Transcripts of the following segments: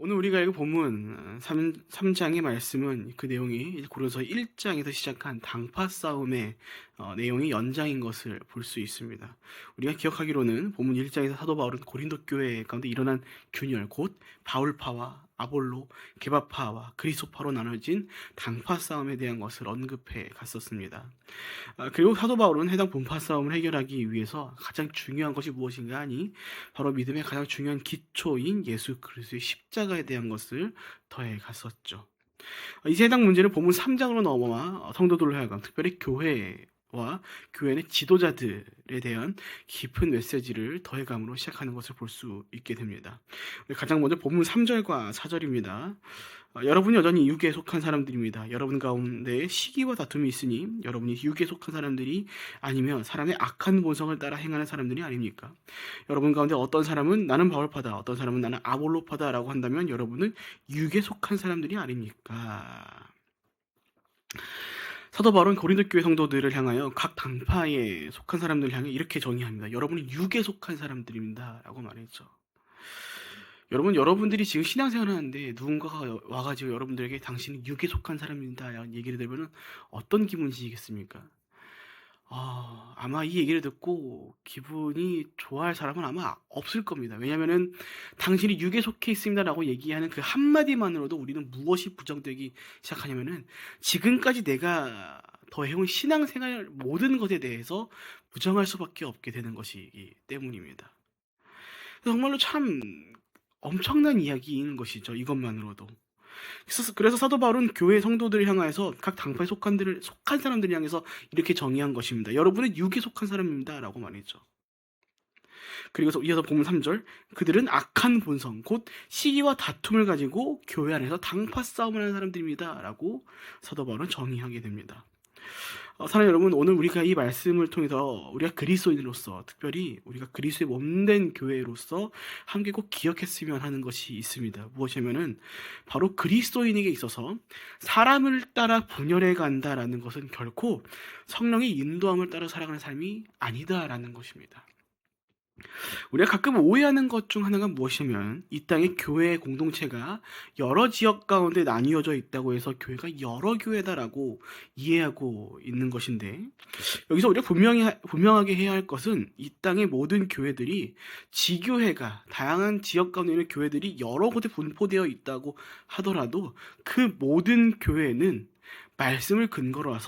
오늘 우리가 읽은 본문 3장의 말씀은 그 내용이 고린도서 1장에서 시작한 당파 싸움의 내용이 연장인 것을 볼 수 있습니다. 우리가 기억하기로는 본문 1장에서 사도 바울은 고린도 교회 가운데 일어난 균열, 곧 바울파와 아볼로, 게바파와 그리스도파로 나눠진 당파 싸움에 대한 것을 언급해 갔었습니다. 그리고 사도 바울은 해당 분파 싸움을 해결하기 위해서 가장 중요한 것이 무엇인가 하니 바로 믿음의 가장 중요한 기초인 예수 그리스도의 십자가에 대한 것을 더해 갔었죠. 이제 해당 문제는 본문 3장으로 넘어와 성도들로 하여금 특별히 교회와 교회 의 지도자들에 대한 깊은 메시지를 더해감으로 시작하는 것을 볼 수 있게 됩니다. 가장 먼저 본문 3절과 4절입니다. 여러분이 여전히 육에 속한 사람들입니다. 여러분 가운데 시기와 다툼이 있으니 여러분이 육에 속한 사람들이 아니면 사람의 악한 본성을 따라 행하는 사람들이 아닙니까? 여러분 가운데 어떤 사람은 나는 바울파다, 어떤 사람은 나는 아볼로파다 라고 한다면 여러분은 육에 속한 사람들이 아닙니까? 사도 바울은 고린도 교회 성도들을 향하여 각 당파에 속한 사람들을 향해 이렇게 정의합니다. 여러분은 육에 속한 사람들입니다 라고 말했죠. 여러분들이 지금 신앙생활을 하는데 누군가가 와가지고 여러분들에게 당신은 육에 속한 사람입니다 라는 얘기를 들으면 어떤 기분이시겠습니까? 아마 이 얘기를 듣고 기분이 좋아할 사람은 아마 없을 겁니다. 왜냐면은 당신이 육에 속해 있습니다 라고 얘기하는 그 한마디만으로도 우리는 무엇이 부정되기 시작하냐면은 지금까지 내가 더해온 신앙생활 모든 것에 대해서 부정할 수밖에 없게 되는 것이기 때문입니다. 정말로 참 엄청난 이야기인 것이죠. 이것만으로도. 그래서 사도 바울은 교회 성도들을 향해서 각 당파에 속한 사람들을 향해서 이렇게 정의한 것입니다. 여러분은 육에 속한 사람입니다 라고 말했죠. 그리고 이어서 본문 3절, 그들은 악한 본성, 곧 시기와 다툼을 가지고 교회 안에서 당파 싸움을 하는 사람들입니다 라고 사도 바울은 정의하게 됩니다. 사랑하는 여러분, 오늘 우리가 이 말씀을 통해서 우리가 그리스도인으로서, 특별히 우리가 그리스도의 몸된 교회로서 함께 꼭 기억했으면 하는 것이 있습니다. 무엇이냐면은 바로 그리스도인에게 있어서 사람을 따라 분열해 간다라는 것은 결코 성령의 인도함을 따라 살아가는 삶이 아니다라는 것입니다. 우리가 가끔 오해하는 것 중 하나가 무엇이냐면 이 땅의 교회 공동체가 여러 지역 가운데 나뉘어져 있다고 해서 교회가 여러 교회다라고 이해하고 있는 것인데, 여기서 우리가 분명하게 해야 할 것은 이 땅의 모든 교회들이 지교회가 다양한 지역 가운데 있는 교회들이 여러 곳에 분포되어 있다고 하더라도 그 모든 교회는 말씀을 근거로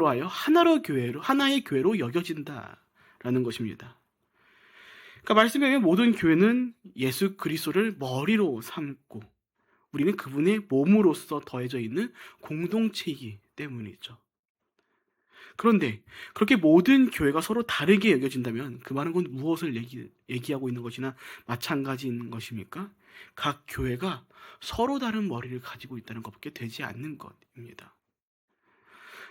하여 하나의 교회로 여겨진다라는 것입니다. 그러니까 말씀에 의하면 모든 교회는 예수 그리스도를 머리로 삼고 우리는 그분의 몸으로서 더해져 있는 공동체이기 때문이죠. 그런데 그렇게 모든 교회가 서로 다르게 여겨진다면 그 말은 곧 무엇을 얘기하고 있는 것이나 마찬가지인 것입니까? 각 교회가 서로 다른 머리를 가지고 있다는 것밖에 되지 않는 것입니다.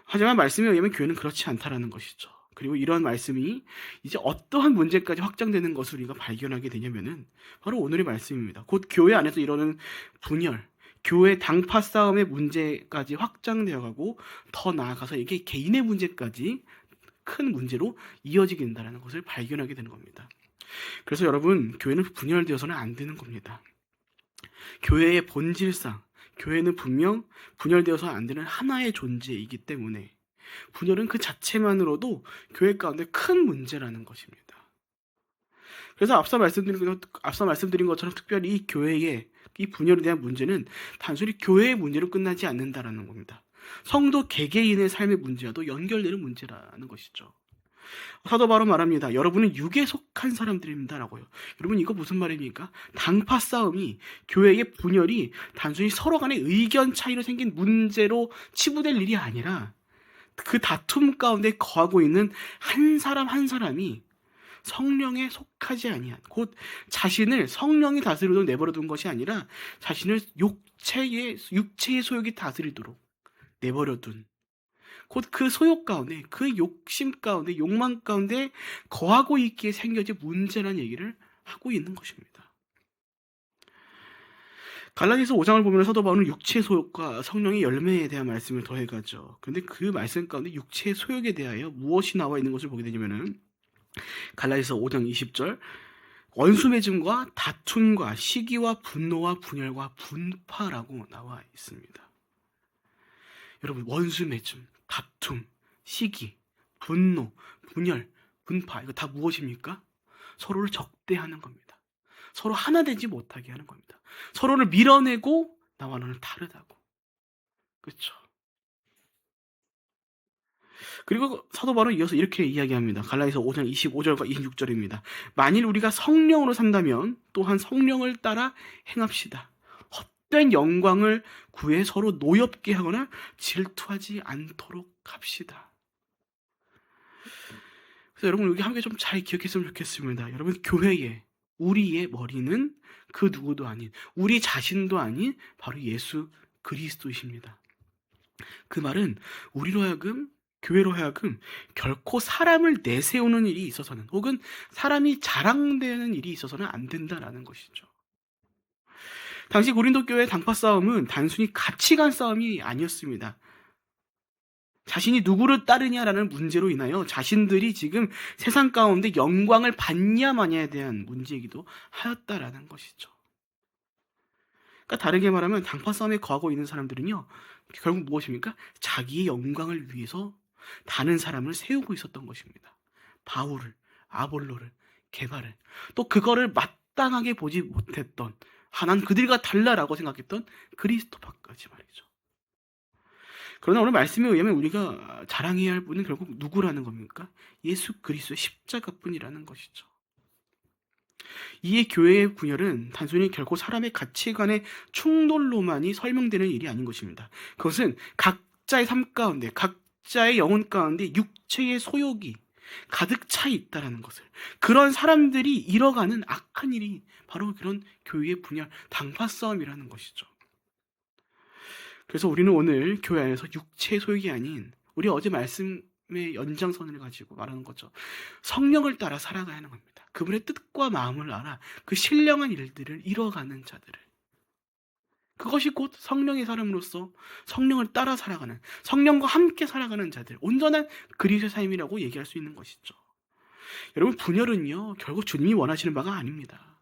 하지만 말씀에 의하면 교회는 그렇지 않다라는 것이죠. 그리고 이런 말씀이 이제 어떠한 문제까지 확장되는 것을 우리가 발견하게 되냐면은 바로 오늘의 말씀입니다. 곧 교회 안에서 이러는 분열, 교회 당파 싸움의 문제까지 확장되어 가고 더 나아가서 이게 개인의 문제까지 큰 문제로 이어지게 된다는 것을 발견하게 되는 겁니다. 그래서 여러분, 교회는 분열되어서는 안 되는 겁니다. 교회의 본질상 교회는 분명 분열되어서 안 되는 하나의 존재이기 때문에 분열은 그 자체만으로도 교회 가운데 큰 문제라는 것입니다. 그래서 앞서 말씀드린 것처럼 특별히 이 교회의 이 분열에 대한 문제는 단순히 교회의 문제로 끝나지 않는다라는 겁니다. 성도 개개인의 삶의 문제와도 연결되는 문제라는 것이죠. 사도 바로 말합니다. 여러분은 육에 속한 사람들입니다 라고요. 여러분, 이거 무슨 말입니까? 당파 싸움이, 교회의 분열이 단순히 서로 간의 의견 차이로 생긴 문제로 치부될 일이 아니라 그 다툼 가운데 거하고 있는 한 사람 한 사람이 성령에 속하지 아니한, 곧 자신을 성령이 다스리도록 내버려둔 것이 아니라 자신을 육체의 소욕이 다스리도록 내버려둔, 곧 그 소욕 가운데, 그 욕심 가운데, 욕망 가운데 거하고 있기에 생겨진 문제라는 얘기를 하고 있는 것입니다. 갈라디아서 5장을 보면 사도 바울은 육체의 소욕과 성령의 열매에 대한 말씀을 더해가죠. 그런데 그 말씀 가운데 육체의 소욕에 대하여 무엇이 나와 있는 것을 보게 되냐면은 갈라디아서 5장 20절, 원수 맺음과 다툼과 시기와 분노와 분열과 분파라고 나와 있습니다. 여러분, 원수 맺음, 다툼, 시기, 분노, 분열, 분파, 이거 다 무엇입니까? 서로를 적대하는 겁니다. 서로 하나 되지 못하게 하는 겁니다. 서로를 밀어내고 나와 너는 다르다고. 그렇죠? 그리고 사도 바울은 이어서 이렇게 이야기합니다. 갈라디아서 5장 25절과 26절입니다. 만일 우리가 성령으로 산다면 또한 성령을 따라 행합시다. 헛된 영광을 구해 서로 노엽게 하거나 질투하지 않도록 합시다. 그래서 여러분, 여기 함께 좀 잘 기억했으면 좋겠습니다. 여러분, 교회에 우리의 머리는 그 누구도 아닌, 우리 자신도 아닌 바로 예수 그리스도이십니다. 그 말은 우리로 하여금, 교회로 하여금 결코 사람을 내세우는 일이 있어서는, 혹은 사람이 자랑되는 일이 있어서는 안 된다라는 것이죠. 당시 고린도 교회의 당파 싸움은 단순히 가치관 싸움이 아니었습니다. 자신이 누구를 따르냐라는 문제로 인하여 자신들이 지금 세상 가운데 영광을 받냐 마냐에 대한 문제이기도 하였다라는 것이죠. 그러니까 다르게 말하면 당파 싸움에 거하고 있는 사람들은요, 결국 무엇입니까? 자기의 영광을 위해서 다른 사람을 세우고 있었던 것입니다. 바울을, 아볼로를, 게바를, 또 그거를 마땅하게 보지 못했던, 난 그들과 달라라고 생각했던 그리스도파까지 말이죠. 그러나 오늘 말씀에 의하면 우리가 자랑해야 할 분은 결국 누구라는 겁니까? 예수 그리스도의 십자가뿐이라는 것이죠. 이에 교회의 분열은 단순히 결코 사람의 가치관의 충돌로만이 설명되는 일이 아닌 것입니다. 그것은 각자의 삶 가운데, 각자의 영혼 가운데 육체의 소욕이 가득 차 있다는 것을, 그런 사람들이 잃어가는 악한 일이 바로 그런 교회의 분열, 당파 싸움이라는 것이죠. 그래서 우리는 오늘 교회 안에서 육체의 소욕이 아닌, 우리 어제 말씀의 연장선을 가지고 말하는 거죠. 성령을 따라 살아가야 하는 겁니다. 그분의 뜻과 마음을 알아 그 신령한 일들을 이뤄가는 자들을, 그것이 곧 성령의 사람으로서 성령을 따라 살아가는, 성령과 함께 살아가는 자들, 온전한 그리스도의 삶이라고 얘기할 수 있는 것이죠. 여러분, 분열은요 결국 주님이 원하시는 바가 아닙니다.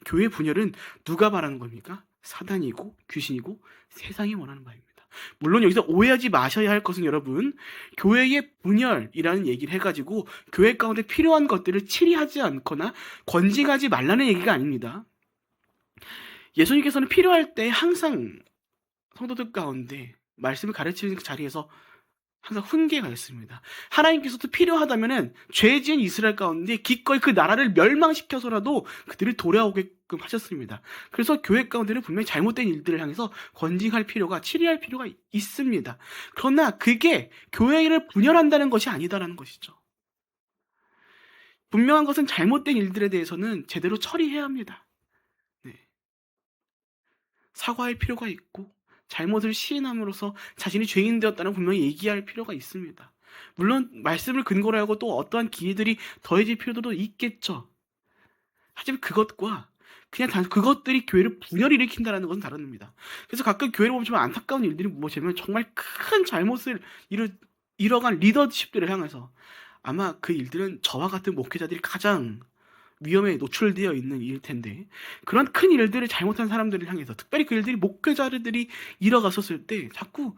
교회 분열은 누가 바라는 겁니까? 사단이고 귀신이고 세상이 원하는 바입니다. 물론 여기서 오해하지 마셔야 할 것은, 여러분, 교회의 분열이라는 얘기를 해가지고 교회 가운데 필요한 것들을 치리하지 않거나 권징하지 말라는 얘기가 아닙니다. 예수님께서는 필요할 때 항상 성도들 가운데 말씀을 가르치는 자리에서 항상 훈계가 있습니다. 하나님께서도 필요하다면은 죄 지은 이스라엘 가운데 기꺼이 그 나라를 멸망시켜서라도 그들을 돌아오게끔 하셨습니다. 그래서 교회 가운데는 분명히 잘못된 일들을 향해서 권징할 필요가, 치리할 필요가 있습니다. 그러나 그게 교회를 분열한다는 것이 아니다라는 것이죠. 분명한 것은 잘못된 일들에 대해서는 제대로 처리해야 합니다. 네. 사과할 필요가 있고 잘못을 시인함으로써 자신이 죄인 되었다는 분명히 얘기할 필요가 있습니다. 물론 말씀을 근거로 하고 또 어떠한 기회들이 더해질 필요도 있겠죠. 하지만 그것과 그냥 그것들이 교회를 분열을 일으킨다는 것은 다릅니다. 그래서 가끔 교회를 보면 안타까운 일들이 무엇이냐면, 정말 큰 잘못을 이뤄간 리더십들을 향해서 아마 그 일들은 저와 같은 목회자들이 가장 위험에 노출되어 있는 일일 텐데, 그런 큰 일들을 잘못한 사람들을 향해서, 특별히 그 일들이 목회자들이 이뤄갔었을 때 자꾸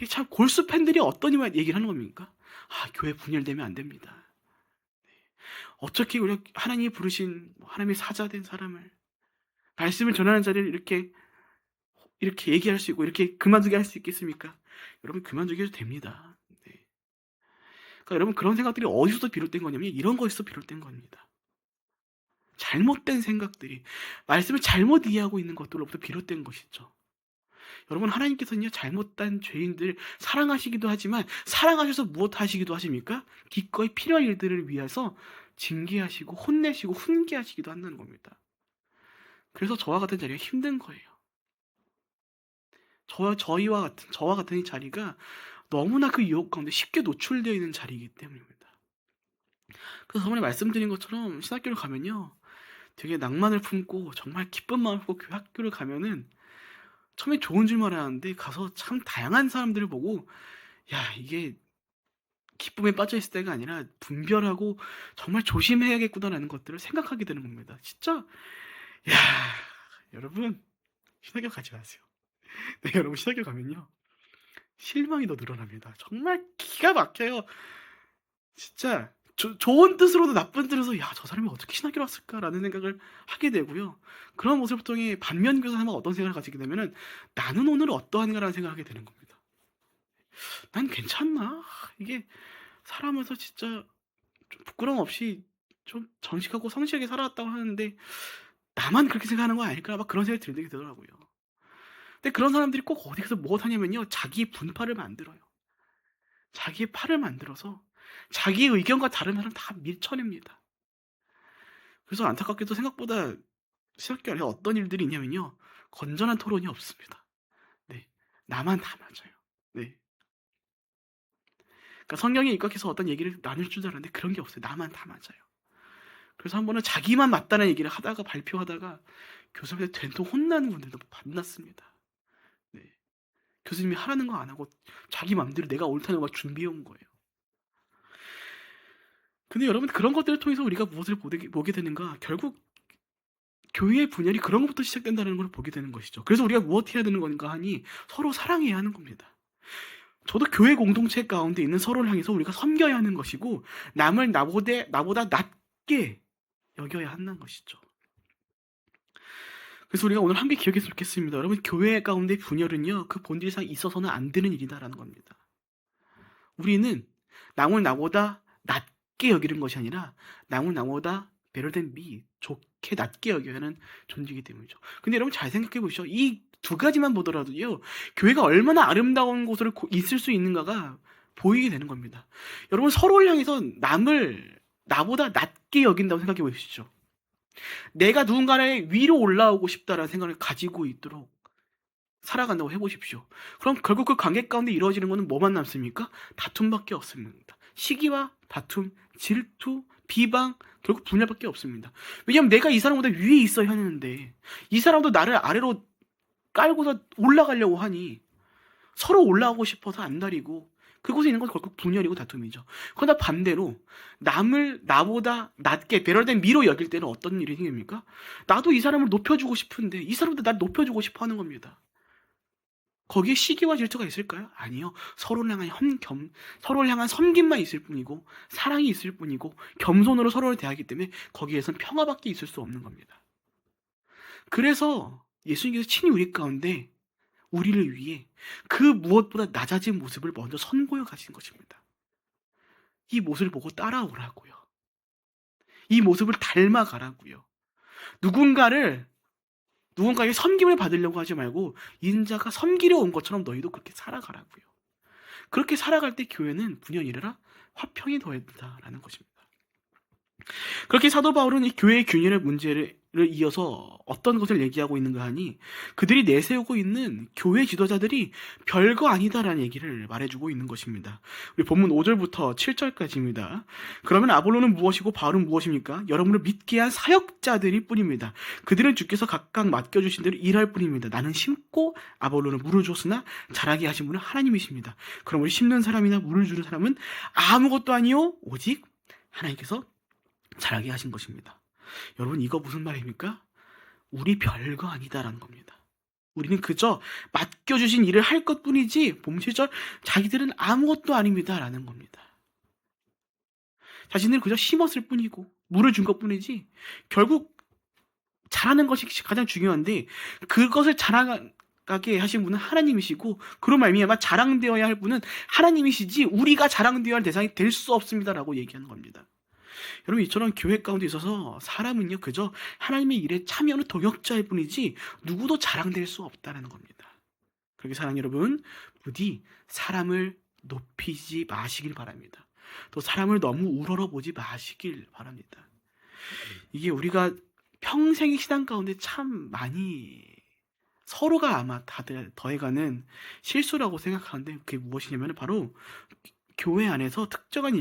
참 골수 팬들이 어떤 얘기를 하는 겁니까? 교회 분열되면 안 됩니다. 어떻게 우리가 하나님이 부르신 하나님의 사자된 사람을, 말씀을 전하는 자리를 이렇게 얘기할 수 있고 이렇게 그만두게 할 수 있겠습니까? 여러분, 그만두게 해도 됩니다. 그러니까 여러분, 그런 생각들이 어디서 비롯된 거냐면 이런 거에서 비롯된 겁니다. 잘못된 생각들이, 말씀을 잘못 이해하고 있는 것들로부터 비롯된 것이죠. 여러분, 하나님께서는요 잘못된 죄인들을 사랑하시기도 하지만 사랑하셔서 무엇 하시기도 하십니까? 기꺼이 필요한 일들을 위해서 징계하시고 혼내시고 훈계하시기도 한다는 겁니다. 그래서 저와 같은 자리가 힘든 거예요. 저와 같은 이 자리가 너무나 그 유혹 가운데 쉽게 노출되어 있는 자리이기 때문입니다. 그래서 저번에 말씀드린 것처럼 신학교를 가면요 되게 낭만을 품고 정말 기쁜 마음을 품고 그 학교를 가면은 처음에 좋은 줄만 알았는데 가서 참 다양한 사람들을 보고, 야, 이게 기쁨에 빠져 있을 때가 아니라 분별하고 정말 조심해야겠구나라는 것들을 생각하게 되는 겁니다. 진짜 야 여러분 신학교 가지 마세요. 네, 여러분 신학교 가면요 실망이 더 늘어납니다. 정말 기가 막혀요. 진짜 좋은 뜻으로도 나쁜 뜻으로도 '야 저 사람이 어떻게 신학교를 왔을까?'라는 생각을 하게 되고요. 그런 모습을 통해 반면 교사는 어떤 생각을 가지게 되면은 '나는 오늘 어떠한가.'라는 생각을 하게 되는 겁니다. '난 괜찮나? 이게 살아면서 진짜 좀 부끄러움 없이 좀 정직하고 성실하게 살아왔다고 하는데 나만 그렇게 생각하는 거 아닐까?' 막 그런 생각이 들게 되더라고요. 근데 그런 사람들이 꼭 어디서 뭐 하냐면요. 자기 분파를 만들어요. 자기의 파를 만들어서 자기의 의견과 다른 사람 다 밀쳐냅니다. 그래서 안타깝게도 생각보다 신학교 안에 어떤 일들이 있냐면요. 건전한 토론이 없습니다. 네. 나만 다 맞아요. 네. 그러니까 성경에 입각해서 어떤 얘기를 나눌 줄 알았는데 그런 게 없어요. 나만 다 맞아요. 그래서 한 번은 자기만 맞다는 얘기를 하다가 발표하다가 교수님한테 된통 혼나는 분들도 만났습니다. 네. 교수님이 하라는 거 안 하고 자기 맘대로 내가 옳다는 거 막 준비해 온 거예요. 근데 여러분 그런 것들을 통해서 우리가 무엇을 보게 되는가? 결국 교회의 분열이 그런 것부터 시작된다는 걸 보게 되는 것이죠. 그래서 우리가 무엇 해야 되는 건가 하니 서로 사랑해야 하는 겁니다. 저도 교회 공동체 가운데 있는 서로를 향해서 우리가 섬겨야 하는 것이고 남을 나보다 낮게 여겨야 하는 것이죠. 그래서 우리가 오늘 함께 기억했으면 좋겠습니다. 여러분 교회 가운데 분열은요. 그 본질상 있어서는 안 되는 일이다라는 겁니다. 우리는 남을 나보다 낮게 여기는 것이 아니라 남을 나보다 better than me, 좋게 낮게 여겨야 하는 존재이기 때문이죠. 근데 여러분 잘 생각해 보시죠. 이 두 가지만 보더라도요. 교회가 얼마나 아름다운 곳으로 있을 수 있는가가 보이게 되는 겁니다. 여러분 서로를 향해서 남을 나보다 낮게 여긴다고 생각해 보시죠. 내가 누군가의 위로 올라오고 싶다라는 생각을 가지고 있도록 살아간다고 해보십시오. 그럼 결국 그 관계 가운데 이루어지는 것은 뭐만 남습니까? 다툼밖에 없습니다. 시기와 다툼, 질투, 비방, 결국 분열밖에 없습니다. 왜냐하면 내가 이 사람보다 위에 있어야 하는데 이 사람도 나를 아래로 깔고서 올라가려고 하니 서로 올라가고 싶어서 안달이고 그곳에 있는 건 결국 분열이고 다툼이죠. 그러나 반대로 남을 나보다 낮게 배럴된 미로 여길 때는 어떤 일이 생깁니까? 나도 이 사람을 높여주고 싶은데 이 사람도 날 높여주고 싶어 하는 겁니다. 거기에 시기와 질투가 있을까요? 아니요. 서로를 향한 섬김만 있을 뿐이고 사랑이 있을 뿐이고 겸손으로 서로를 대하기 때문에 거기에선 평화밖에 있을 수 없는 겁니다. 그래서 예수님께서 친히 우리 가운데 우리를 위해 그 무엇보다 낮아진 모습을 먼저 선보여 가신 것입니다. 이 모습을 보고 따라오라고요. 이 모습을 닮아가라고요. 누군가에게 섬김을 받으려고 하지 말고 인자가 섬기려 온 것처럼 너희도 그렇게 살아가라고요. 그렇게 살아갈 때 교회는 분연히 일어나 화평이 더해진다라는 것입니다. 그렇게 사도 바울은 이 교회의 균열의 문제를 이어서 어떤 것을 얘기하고 있는가 하니 그들이 내세우고 있는 교회 지도자들이 별거 아니다라는 얘기를 말해주고 있는 것입니다. 우리 본문 5절부터 7절까지입니다. 그러면 아볼로는 무엇이고 바울은 무엇입니까? 여러분을 믿게 한 사역자들일 뿐입니다. 그들은 주께서 각각 맡겨주신 대로 일할 뿐입니다. 나는 심고 아볼로는 물을 줬으나 자라게 하신 분은 하나님이십니다. 그럼 우리 심는 사람이나 물을 주는 사람은 아무것도 아니요 오직 하나님께서 자라게 하신 것입니다. 여러분 이거 무슨 말입니까? 우리 별거 아니다라는 겁니다. 우리는 그저 맡겨주신 일을 할 것뿐이지 봄시절 자기들은 아무것도 아닙니다라는 겁니다. 자신들은 그저 심었을 뿐이고 물을 준 것뿐이지 결국 자라는 것이 가장 중요한데 그것을 자라가게 하신 분은 하나님이시고 그로 말미암아 자랑되어야 할 분은 하나님이시지 우리가 자랑되어야 할 대상이 될 수 없습니다라고 얘기하는 겁니다. 여러분 이처럼 교회 가운데 있어서 사람은요 그저 하나님의 일에 참여하는 동역자일 뿐이지 누구도 자랑될 수 없다는 겁니다. 그렇게 사랑하는 여러분 부디 사람을 높이지 마시길 바랍니다. 또 사람을 너무 우러러보지 마시길 바랍니다. 이게 우리가 평생의 신앙 가운데 참 많이 서로가 아마 다들 더해가는 실수라고 생각하는데 그게 무엇이냐면 바로 교회 안에서 특정한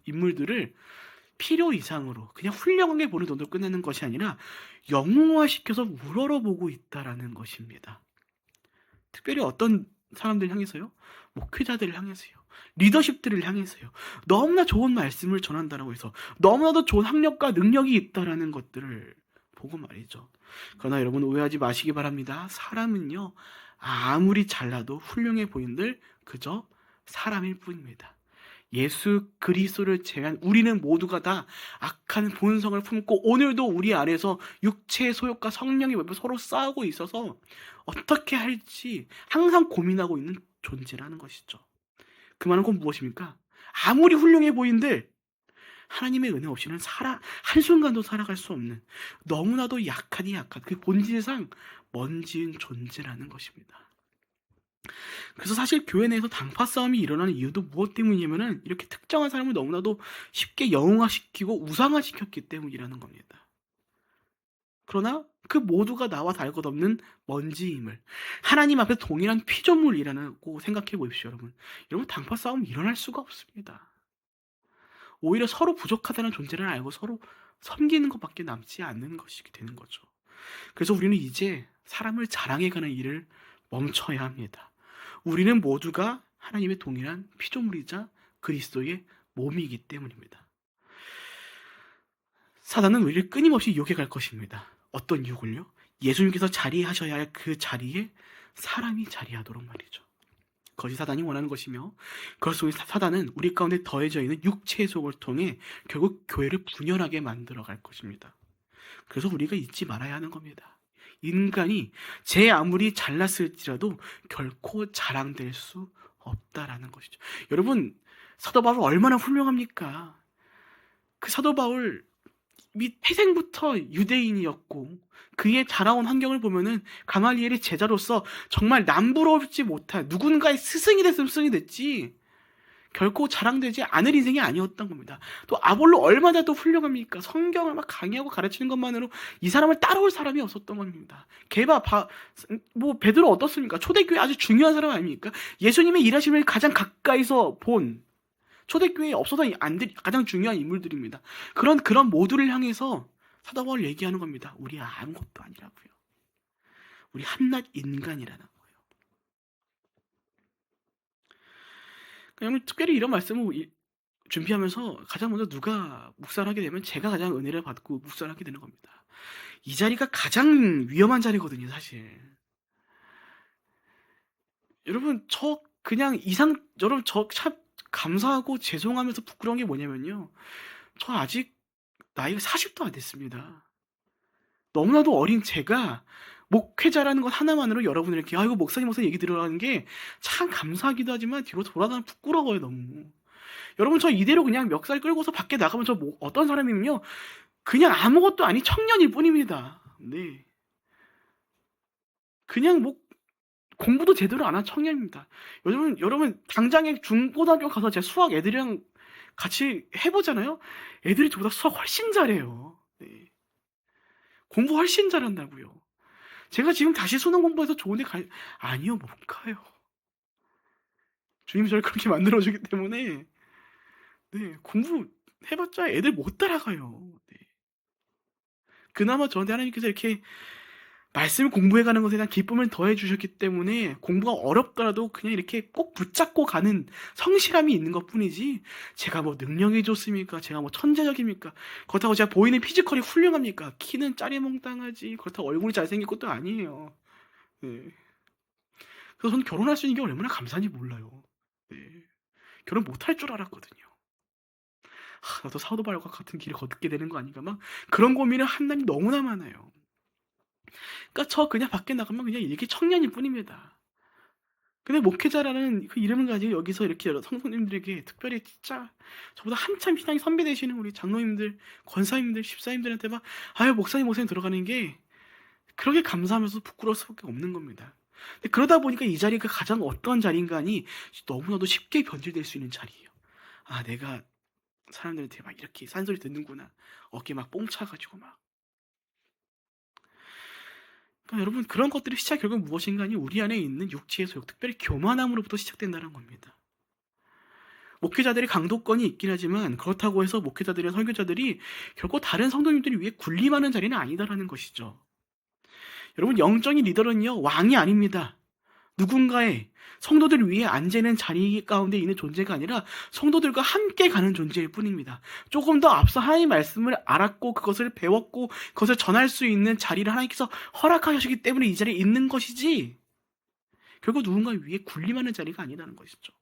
인물들을 필요 이상으로 그냥 훌륭하게 보는 정도로 끝내는 것이 아니라 영웅화시켜서 우러러보고 있다라는 것입니다. 특별히 어떤 사람들 향해서요? 목회자들을 향해서요. 리더십들을 향해서요. 너무나 좋은 말씀을 전한다라고 해서 너무나도 좋은 학력과 능력이 있다라는 것들을 보고 말이죠. 그러나 여러분 오해하지 마시기 바랍니다. 사람은요, 아무리 잘나도 훌륭해 보인들 그저 사람일 뿐입니다. 예수 그리스도를 제외한 우리는 모두가 다 악한 본성을 품고 오늘도 우리 안에서 육체의 소욕과 성령의 외부 서로 싸우고 있어서 어떻게 할지 항상 고민하고 있는 존재라는 것이죠. 그 말은 곧 무엇입니까? 아무리 훌륭해 보인들 하나님의 은혜 없이는 한순간도 살아갈 수 없는 너무나도 약하니 약한 그 본질상 먼지인 존재라는 것입니다. 그래서 사실 교회 내에서 당파 싸움이 일어나는 이유도 무엇 때문이냐면은 이렇게 특정한 사람을 너무나도 쉽게 영웅화시키고 우상화시켰기 때문이라는 겁니다. 그러나 그 모두가 나와 다를 것 없는 먼지임을 하나님 앞에 동일한 피조물이라고 생각해 보십시오, 여러분. 여러분, 당파 싸움이 일어날 수가 없습니다. 오히려 서로 부족하다는 존재를 알고 서로 섬기는 것밖에 남지 않는 것이 되는 거죠. 그래서 우리는 이제 사람을 자랑해가는 일을 멈춰야 합니다. 우리는 모두가 하나님의 동일한 피조물이자 그리스도의 몸이기 때문입니다. 사단은 우리를 끊임없이 유혹해갈 것입니다. 어떤 유혹을요? 예수님께서 자리하셔야 할 그 자리에 사람이 자리하도록 말이죠. 그것이 사단이 원하는 것이며 그것 속에 사단은 우리 가운데 더해져 있는 육체의 속을 통해 결국 교회를 분열하게 만들어갈 것입니다. 그래서 우리가 잊지 말아야 하는 겁니다. 인간이 제 아무리 잘났을지라도 결코 자랑될 수 없다라는 것이죠. 여러분, 사도 바울 얼마나 훌륭합니까? 그 사도 바울 태생부터 유대인이었고 그의 자라온 환경을 보면은 가말리엘의 제자로서 정말 남부럽지 못한 누군가의 스승이 됐으면 스승이 됐지 결코 자랑되지 않을 인생이 아니었던 겁니다. 또 아볼로 얼마나 또 훌륭합니까? 성경을 막 강의하고 가르치는 것만으로 이 사람을 따라올 사람이 없었던 겁니다. 베드로 어떻습니까? 초대교회 아주 중요한 사람 아닙니까? 예수님의 일하심을 가장 가까이서 본 초대교회에 없어서는 안 될 가장 중요한 인물들입니다. 그런 모두를 향해서 사도 바울 얘기하는 겁니다. 우리 아무것도 아니라고요. 우리 한낱 인간이라는 거예요. 그냥 특별히 이런 말씀을 준비하면서 가장 먼저 누가 묵상을 하게 되면 제가 가장 은혜를 받고 묵상을 하게 되는 겁니다. 이 자리가 가장 위험한 자리거든요, 사실. 여러분, 여러분, 저 참 감사하고 죄송하면서 부끄러운 게 뭐냐면요. 저 아직 나이가 40도 안 됐습니다. 너무나도 어린 제가 목회자라는 것 하나만으로 여러분을 이렇게 아이고 목사님 얘기 들으라는 게 참 감사하기도 하지만 뒤로 돌아가면 부끄러워요, 너무. 여러분, 저 이대로 그냥 멱살 끌고서 밖에 나가면 어떤 사람이면요. 그냥 아무것도 아닌 청년일 뿐입니다. 네. 그냥 공부도 제대로 안 한 청년입니다. 여러분 당장에 중고등학교 가서 제 수학 애들이랑 같이 해보잖아요. 애들이 저보다 수학 훨씬 잘해요. 네. 공부 훨씬 잘한다고요. 제가 지금 다시 수능 공부해서 좋은 데 아니요, 못 가요. 주님이 저를 그렇게 만들어주기 때문에 네, 공부 해봤자 애들 못 따라가요. 네. 그나마 저한테 하나님께서 이렇게 말씀을 공부해가는 것에 대한 기쁨을 더해주셨기 때문에 공부가 어렵더라도 그냥 이렇게 꼭 붙잡고 가는 성실함이 있는 것뿐이지 제가 능력이 좋습니까? 제가 천재적입니까? 그렇다고 제가 보이는 피지컬이 훌륭합니까? 키는 짜리몽땅하지 그렇다고 얼굴이 잘생긴 것도 아니에요. 네. 그래서 저는 결혼할 수 있는 게 얼마나 감사한지 몰라요. 네. 결혼 못할 줄 알았거든요. 나도 사도 바울과 같은 길을 걷게 되는 거 아닌가 막 그런 고민을 한 날이 너무나 많아요. 그러니까 저 그냥 밖에 나가면 그냥 일개 청년일 뿐입니다. 근데 목회자라는 그 이름을 가지고 여기서 이렇게 여러 성도님들에게 특별히 진짜 저보다 한참 신앙이 선배되시는 우리 장로님들, 권사님들, 집사님들한테 막 아유 목사님 들어가는 게 그렇게 감사하면서 부끄러울 수밖에 없는 겁니다. 근데 그러다 보니까 이 자리가 가장 어떠한 자리인가 하니 너무나도 쉽게 변질될 수 있는 자리예요. 아, 내가 사람들한테 막 이렇게 산소리 듣는구나. 어깨 막 뽕 차가지고 막. 그러니까 여러분, 그런 것들이 시작 결국 무엇인가 하니 우리 안에 있는 육체의 소욕, 특별히 교만함으로부터 시작된다는 겁니다. 목회자들이 강도권이 있긴 하지만 그렇다고 해서 목회자들이나 설교자들이 결코 다른 성도님들을 위해 군림하는 자리는 아니다라는 것이죠. 여러분, 영적인 리더는요 왕이 아닙니다. 누군가의 성도들을 위해 앉아있는 자리 가운데 있는 존재가 아니라 성도들과 함께 가는 존재일 뿐입니다. 조금 더 앞서 하나님의 말씀을 알았고 그것을 배웠고 그것을 전할 수 있는 자리를 하나님께서 허락하셨기 때문에 이 자리에 있는 것이지 결국 누군가 위에 군림하는 자리가 아니라는 것이죠.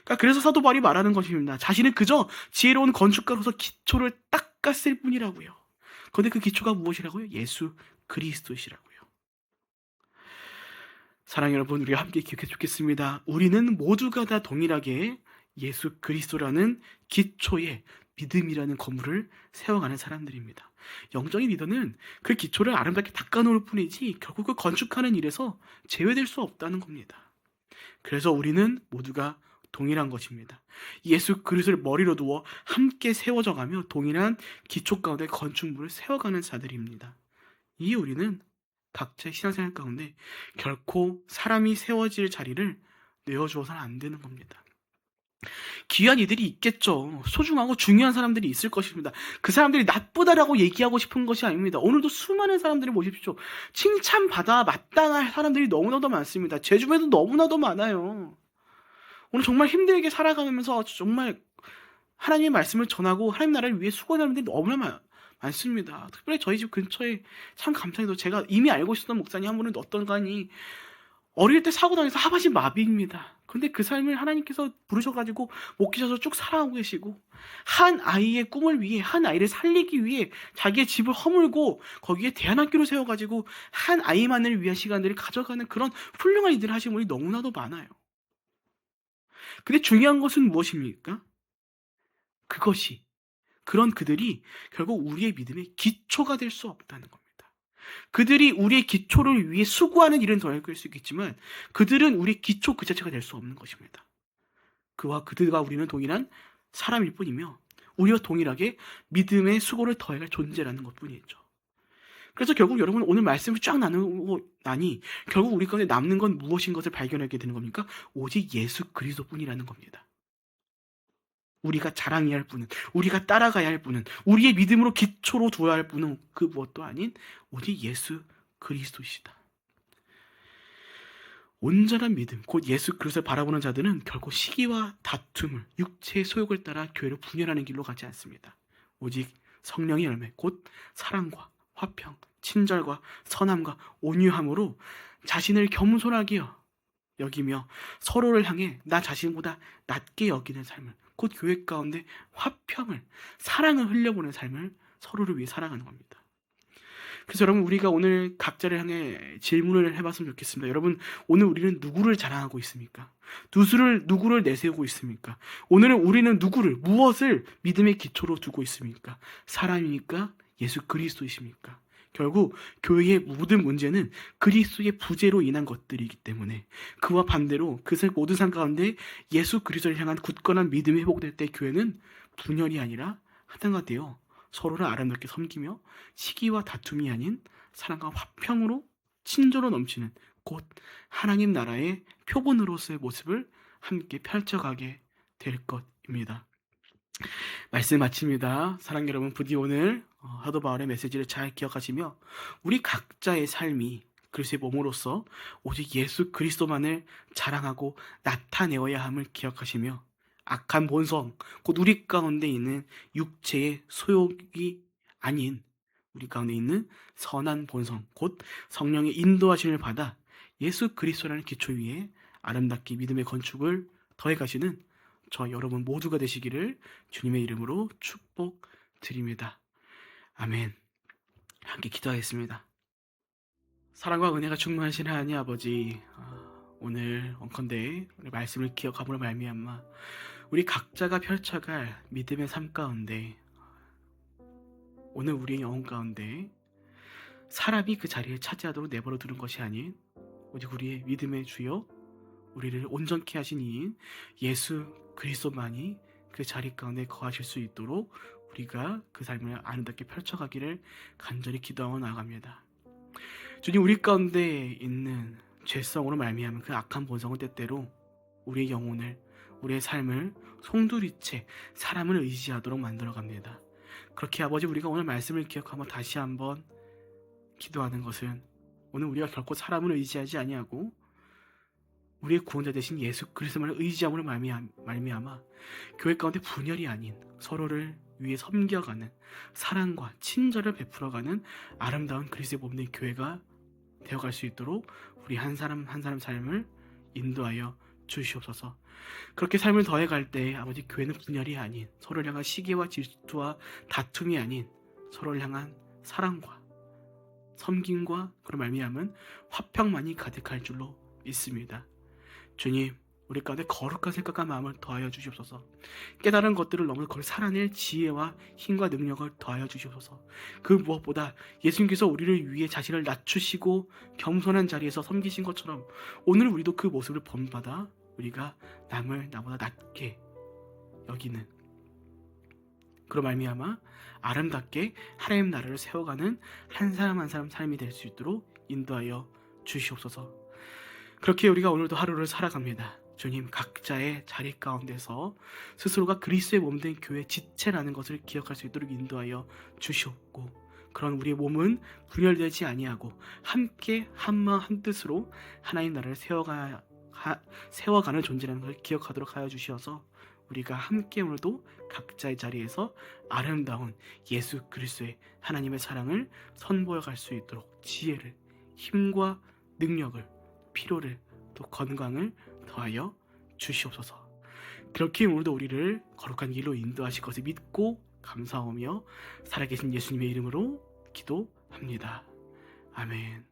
그러니까 그래서 사도 바울이 말하는 것입니다. 자신은 그저 지혜로운 건축가로서 기초를 닦았을 뿐이라고요. 그런데 그 기초가 무엇이라고요? 예수 그리스도시라고요. 사랑하는 여러분, 우리가 함께 기억해 좋겠습니다. 우리는 모두가 다 동일하게 예수 그리스도라는 기초의 믿음이라는 건물을 세워가는 사람들입니다. 영적인 리더는 그 기초를 아름답게 닦아놓을 뿐이지 결국 그 건축하는 일에서 제외될 수 없다는 겁니다. 그래서 우리는 모두가 동일한 것입니다. 예수 그리스도를 머리로 두어 함께 세워져 가며 동일한 기초 가운데 건축물을 세워가는 자들입니다. 이에 우리는 각자의 신앙생활 가운데 결코 사람이 세워질 자리를 내어주어서는 안 되는 겁니다. 귀한 이들이 있겠죠. 소중하고 중요한 사람들이 있을 것입니다. 그 사람들이 나쁘다라고 얘기하고 싶은 것이 아닙니다. 오늘도 수많은 사람들이 보십시오. 칭찬받아 마땅할 사람들이 너무나도 많습니다. 제 주변에도 너무나도 많아요. 오늘 정말 힘들게 살아가면서 정말 하나님의 말씀을 전하고 하나님 나라를 위해 수고하는 사람들이 너무나 많습니다. 특별히 저희 집 근처에 참 감사해도 제가 이미 알고 있었던 목사님 한 분은 어떤가니 어릴 때 사고 당해서 하반신 마비입니다. 근데 그 삶을 하나님께서 부르셔가지고 목회자로 쭉 살아가고 계시고 한 아이의 꿈을 위해 한 아이를 살리기 위해 자기의 집을 허물고 거기에 대안학교를 세워가지고 한 아이만을 위한 시간들을 가져가는 그런 훌륭한 일들을 하시는 분이 너무나도 많아요. 근데 중요한 것은 무엇입니까? 그런 그들이 결국 우리의 믿음의 기초가 될 수 없다는 겁니다. 그들이 우리의 기초를 위해 수고하는 일은 더 할 수 있겠지만 그들은 우리의 기초 그 자체가 될 수 없는 것입니다. 그들과 우리는 동일한 사람일 뿐이며 우리와 동일하게 믿음의 수고를 더해갈 존재라는 것뿐이죠. 그래서 결국 여러분 오늘 말씀을 쫙 나누고 나니 결국 우리 가운데 남는 건 무엇인 것을 발견하게 되는 겁니까? 오직 예수 그리스도뿐이라는 겁니다. 우리가 자랑해야 할 분은, 우리가 따라가야 할 분은, 우리의 믿음으로 기초로 두어야 할 분은 그 무엇도 아닌 오직 예수 그리스도시다. 온전한 믿음, 곧 예수 그리스도를 바라보는 자들은 결코 시기와 다툼을, 육체의 소욕을 따라 교회를 분열하는 길로 가지 않습니다. 오직 성령의 열매, 곧 사랑과 화평, 친절과 선함과 온유함으로 자신을 겸손하게 여기며 서로를 향해 나 자신보다 낮게 여기는 삶을, 곧 교회 가운데 화평을, 사랑을 흘려보는 삶을 서로를 위해 살아가는 겁니다. 그래서 여러분 우리가 오늘 각자를 향해 질문을 해봤으면 좋겠습니다. 여러분 오늘 우리는 누구를 자랑하고 있습니까? 누구를 내세우고 있습니까? 오늘은 우리는 무엇을 믿음의 기초로 두고 있습니까? 사람입니까? 예수 그리스도이십니까? 결국 교회의 모든 문제는 그리스도의 부재로 인한 것들이기 때문에 그와 반대로 그 모든 삶 가운데 예수 그리스도를 향한 굳건한 믿음이 회복될 때 교회는 분열이 아니라 하나가 되어 서로를 아름답게 섬기며 시기와 다툼이 아닌 사랑과 화평으로 친절로 넘치는 곧 하나님 나라의 표본으로서의 모습을 함께 펼쳐가게 될 것입니다. 말씀 마칩니다. 사랑하는 여러분, 부디 오늘 사도 바울의 메시지를 잘 기억하시며 우리 각자의 삶이 그리스도의 몸으로서 오직 예수 그리스도만을 자랑하고 나타내어야 함을 기억하시며 악한 본성, 곧 우리 가운데 있는 육체의 소욕이 아닌 우리 가운데 있는 선한 본성, 곧 성령의 인도하심을 받아 예수 그리스도라는 기초 위에 아름답게 믿음의 건축을 더해가시는 저 여러분 모두가 되시기를 주님의 이름으로 축복드립니다. 아멘. 함께 기도하겠습니다. 사랑과 은혜가 충만하신 하나님 아버지, 오늘 원컨대 오늘 말씀을 기억함으로 말미암아 우리 각자가 펼쳐갈 믿음의 삶 가운데 오늘 우리의 영혼 가운데 사람이 그 자리를 차지하도록 내버려 두는 것이 아닌 오직 우리의 믿음의 주여 우리를 온전케 하신 이인 예수 그리스도만이 그 자리 가운데 거하실 수 있도록 우리가 그 삶을 아름답게 펼쳐가기를 간절히 기도하고 나아갑니다. 주님, 우리 가운데 있는 죄성으로 말미암은 그 악한 본성은 때때로 우리의 영혼을, 우리의 삶을 송두리째 사람을 의지하도록 만들어갑니다. 그렇게 아버지 우리가 오늘 말씀을 기억하며 다시 한번 기도하는 것은 오늘 우리가 결코 사람을 의지하지 아니하고 우리의 구원자 되신 예수 그리스도만을 의지함으로 말미암아 교회 가운데 분열이 아닌 서로를 위해 섬겨가는 사랑과 친절을 베풀어가는 아름다운 그리스도의 몸된 교회가 되어갈 수 있도록 우리 한 사람 한 사람 삶을 인도하여 주시옵소서. 그렇게 삶을 더해갈 때 아버지 교회는 분열이 아닌 서로를 향한 시기와 질투와 다툼이 아닌 서로를 향한 사랑과 섬김과 그런 말미암은 화평만이 가득할 줄로 믿습니다. 주님, 우리 가운데 거룩한 생각과 마음을 더하여 주시옵소서. 깨달은 것들을 너무 그걸 살아낼 지혜와 힘과 능력을 더하여 주시옵소서. 그 무엇보다 예수님께서 우리를 위해 자신을 낮추시고 겸손한 자리에서 섬기신 것처럼 오늘 우리도 그 모습을 본받아 우리가 남을 나보다 낮게 여기는 그로 말미암아 아름답게 하나님 나라를 세워가는 한 사람 한 사람 삶이 될 수 있도록 인도하여 주시옵소서. 그렇게 우리가 오늘도 하루를 살아갑니다. 주님, 각자의 자리 가운데서 스스로가 그리스도의 몸된 교회 지체라는 것을 기억할 수 있도록 인도하여 주시옵고, 그런 우리의 몸은 분열되지 아니하고 함께 한마음 한뜻으로 하나님 나라를 세워가는 존재라는 것을 기억하도록 하여 주시어서 우리가 함께 오늘도 각자의 자리에서 아름다운 예수 그리스도의 하나님의 사랑을 선보여 갈 수 있도록 지혜를, 힘과 능력을, 필요를, 또 건강을 더하여 주시옵소서. 그렇게 오늘도 우리를 거룩한 길로 인도하실 것을 믿고 감사하며 살아계신 예수님의 이름으로 기도합니다. 아멘.